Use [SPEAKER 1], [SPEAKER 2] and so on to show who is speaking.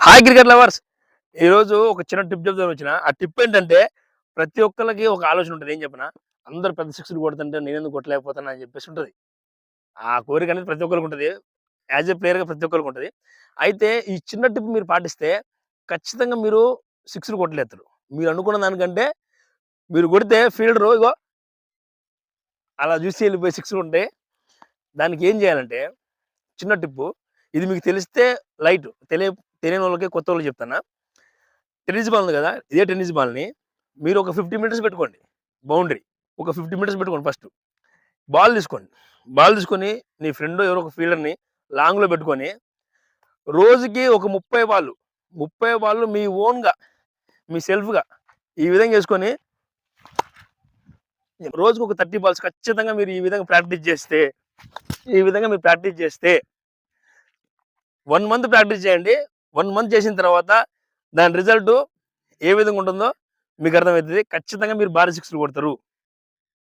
[SPEAKER 1] Hi cricket lovers. ఈరోజు ఒక చిన్న టిప్ చెప్దామని వచ్చిన. ఆ టిప్ ఏంటంటే ప్రతి ఒక్కళ్ళకి ఒక ఆలోచన ఉంటది. ఏం చెప్పనా? అందరూ పెద్ద సిక్స్‌లు కొడుతుంటే నేనెందుకు కొట్టలేకపోతున్నా అని చెప్పేసి ఉంటది. ఆ కోరిక అనేది ప్రతి ఒక్కరికి ఉంటది. యాస్ ఎ ప్లేయర్‌గా ప్రతి ఒక్కరికి ఉంటది. అయితే ఈ చిన్న టిప్ మీరు పాటిస్తే ఖచ్చితంగా మీరు సిక్స్‌లు కొట్టలేస్తారు. మీరు అనుకున్న దానికంటే మీరు కొడితే ఫీల్డరు ఇగో అలా చూసి ఎళ్ళిపోయే సిక్స్‌లు ఉంటాయి. దానికి ఏం చేయాలంటే చిన్న టిప్పు. ఇది మీకు తెలిస్తే లైట్. తెలియనోళ్ళకి కొత్తోళ్ళకి చెప్తున్నా. టెన్నిస్ బాల్ ఉంది కదా! ఇదే టెన్నిస్ బాల్‌ని మీరు ఒక 50 మీటర్స్ పెట్టుకోండి బౌండరీ. ఒక 50 మీటర్స్ పెట్టుకోండి ఫస్టు. బాల్ తీసుకోండి. బాల్ తీసుకొని నీ ఫ్రెండో ఎవరో ఒక ఫీల్డర్‌ని లాంగ్‌లో పెట్టుకొని రోజుకి ఒక 30 బాల్లు, 30 బాల్లు మీ ఓన్‌గా, మీ సెల్ఫ్‌గా ఈ విధంగా యేసుకొని రోజుకొక 30 బాల్స్ ఖచ్చితంగా మీరు ఈ విధంగా ప్రాక్టీస్ చేస్తే, ఈ విధంగా మీరు ప్రాక్టీస్ చేస్తే 1 మంత్ ప్రాక్టీస్ చేయండి. 1 మంత్ చేసిన తర్వాత దాని రిజల్టు ఏ విధంగా ఉంటుందో మీకు అర్థమైతది. ఖచ్చితంగా మీరు భారీ సిక్స్‌లు కొడతారు.